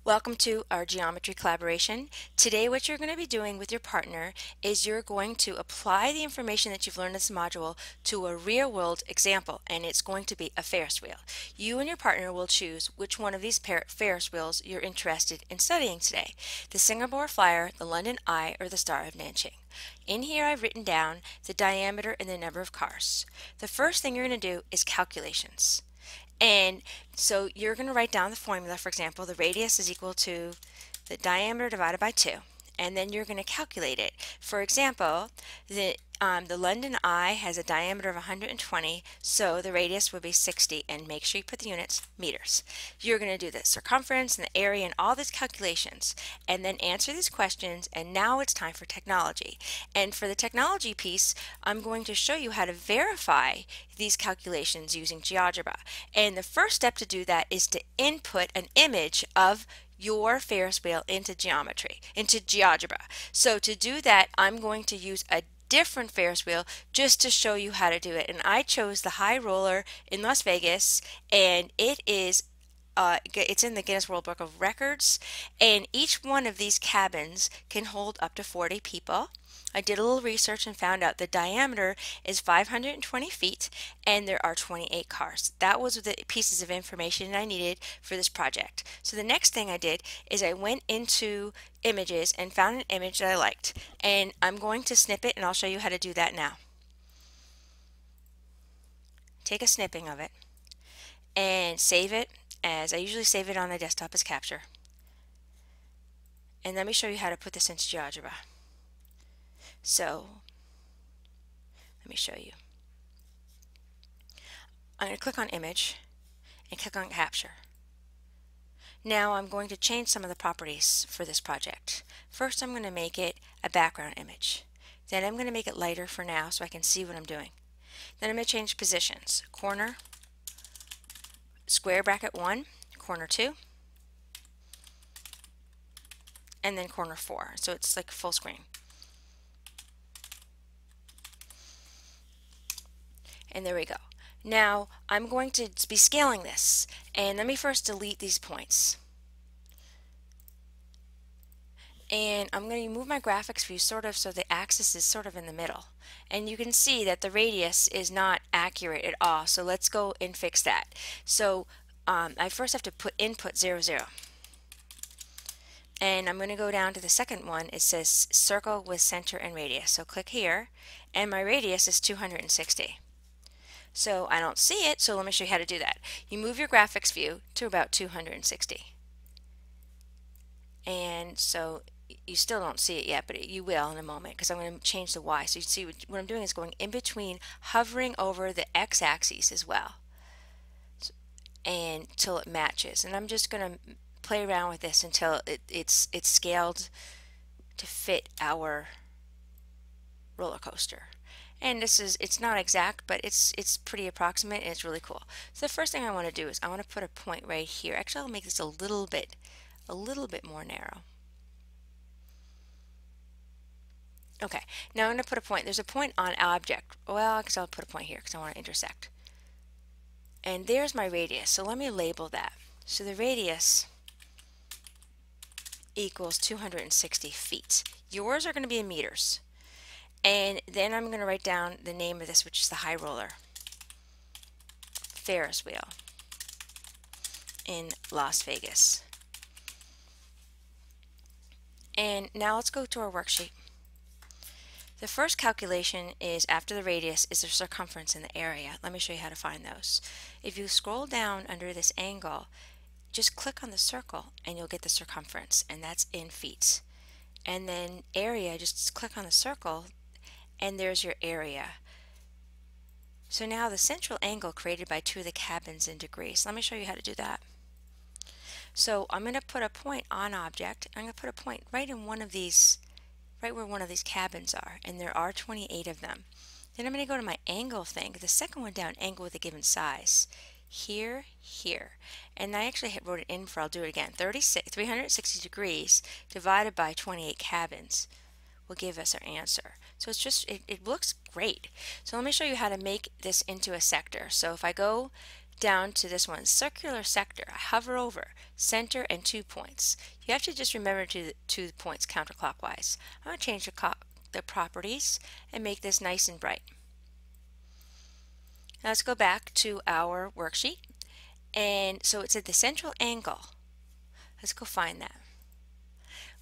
Welcome to our geometry collaboration. Today what you're going to be doing with your partner is you're going to apply the information that you've learned in this module to a real-world example, and it's going to be a Ferris wheel. You and your partner will choose which one of these Ferris wheels you're interested in studying today: the Singapore Flyer, the London Eye, or the Star of Nanchang. In here I've written down the diameter and the number of cars. The first thing you're going to do is calculations. And so you're going to write down the formula. For example, the radius is equal to the diameter divided by 2. And then you're going to calculate it. For example, the London Eye has a diameter of 120, so the radius would be 60, and make sure you put the units meters. You're going to do the circumference and the area and all these calculations, and then answer these questions, and now it's time for technology. And for the technology piece, I'm going to show you how to verify these calculations using GeoGebra. And the first step to do that is to input an image of your Ferris wheel into GeoGebra. So to do that, I'm going to use a different Ferris wheel just to show you how to do it. And I chose the High Roller in Las Vegas, and it's in the Guinness World Book of Records, and each one of these cabins can hold up to 40 people. I did a little research and found out the diameter is 520 feet and there are 28 cars. That was the pieces of information I needed for this project. So the next thing I did is I went into images and found an image that I liked, and I'm going to snip it, and I'll show you how to do that now. Take a snipping of it and save it, as I usually save it on the desktop as capture. And let me show you how to put this into GeoGebra. So let me show you. I'm going to click on image and click on capture. Now I'm going to change some of the properties for this project. First, I'm going to make it a background image. Then I'm going to make it lighter for now so I can see what I'm doing. Then I'm going to change positions: corner, square bracket 1, corner 2, and then corner 4. So it's like full screen. And there we go. Now I'm going to be scaling this, and let me first delete these points. And I'm going to move my graphics view so the axis is sort of in the middle. And you can see that the radius is not accurate at all, so let's go and fix that. So I first have to input 0, 0. And I'm going to go down to the second one. It says circle with center and radius. So click here, and my radius is 260. So I don't see it, so let me show you how to do that. You move your graphics view to about 260. And so you still don't see it yet, but you will in a moment, because I'm going to change the Y. So you see what I'm doing is going in between, hovering over the x-axis as well, and until it matches. And I'm just going to play around with this until it's scaled to fit our roller coaster. And it's not exact, but it's pretty approximate, and it's really cool. So the first thing I want to do is I want to put a point right here. Actually, I'll make this a little bit more narrow. Okay, now I'm going to put a point. There's a point on object. Well, because I'll put a point here because I want to intersect. And there's my radius. So let me label that. So the radius equals 260 feet. Yours are going to be in meters. And then I'm going to write down the name of this, which is the High Roller Ferris Wheel in Las Vegas. And now let's go to our worksheet. The first calculation is, after the radius, is the circumference and the area. Let me show you how to find those. If you scroll down under this angle, just click on the circle and you'll get the circumference, and that's in feet. And then area, just click on the circle and there's your area. So now the central angle created by two of the cabins in degrees. Let me show you how to do that. So I'm going to put a point on object. I'm going to put a point right in one of these, right where one of these cabins are, and there are 28 of them. Then I'm going to go to my angle thing, the second one down, angle with a given size. Here, here. And I actually wrote it in, I'll do it again. 360 degrees divided by 28 cabins will give us our answer. So it's just, it looks great. So let me show you how to make this into a sector. So if I go down to this one, circular sector. I hover over, center and 2 points. You have to just remember to the 2 points counterclockwise. I'm going to change the properties and make this nice and bright. Now let's go back to our worksheet. And so it's at the central angle. Let's go find that.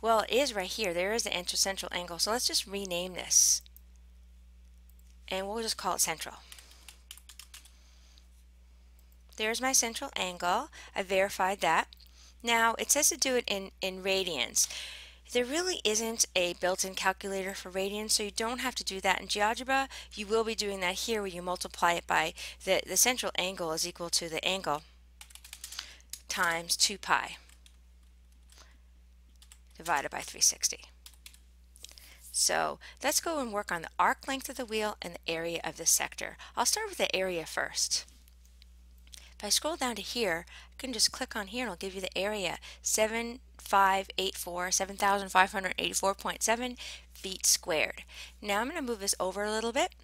Well, it is right here. There is the central angle. So let's just rename this. And we'll just call it central. There's my central angle. I verified that. Now it says to do it in radians. There really isn't a built-in calculator for radians, so you don't have to do that in GeoGebra. You will be doing that here where you multiply it by the central angle is equal to the angle times 2 pi divided by 360. So let's go and work on the arc length of the wheel and the area of the sector. I'll start with the area first. If I scroll down to here, I can just click on here and it'll give you the area, 7,584.7 feet squared. Now I'm going to move this over a little bit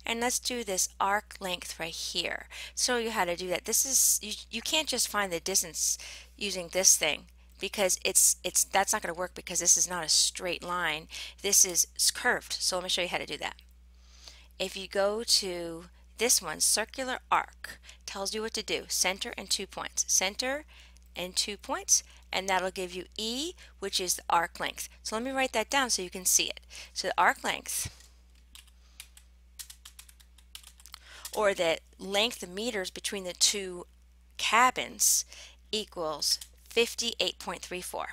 and let's do this arc length right here. Show you how to do that. This is, you can't just find the distance using this thing because that's not going to work because this is not a straight line. This is curved. So let me show you how to do that. If you go to this one, circular arc, tells you what to do. Center and 2 points. Center and 2 points, and that'll give you E, which is the arc length. So let me write that down so you can see it. So the arc length, or the length of meters between the two cabins, equals 58.34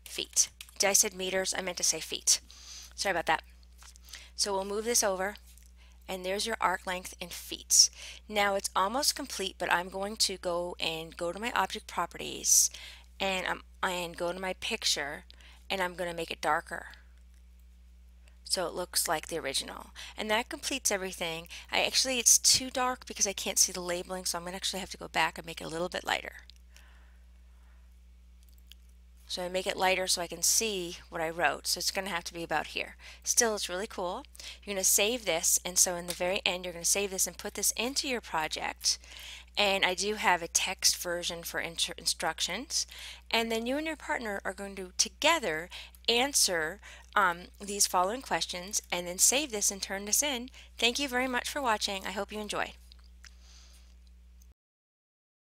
feet. Did I said meters? I meant to say feet. Sorry about that. So we'll move this over and there's your arc length in feet. Now it's almost complete, but I'm going to go to my object properties and go to my picture and I'm going to make it darker so it looks like the original, and that completes everything. It's too dark because I can't see the labeling, so I'm going to actually have to go back and make it a little bit lighter. So I make it lighter so I can see what I wrote. So it's going to have to be about here. Still, it's really cool. You're going to save this, and so in the very end, you're going to save this and put this into your project. And I do have a text version for instructions. And then you and your partner are going to together answer these following questions and then save this and turn this in. Thank you very much for watching. I hope you enjoyed.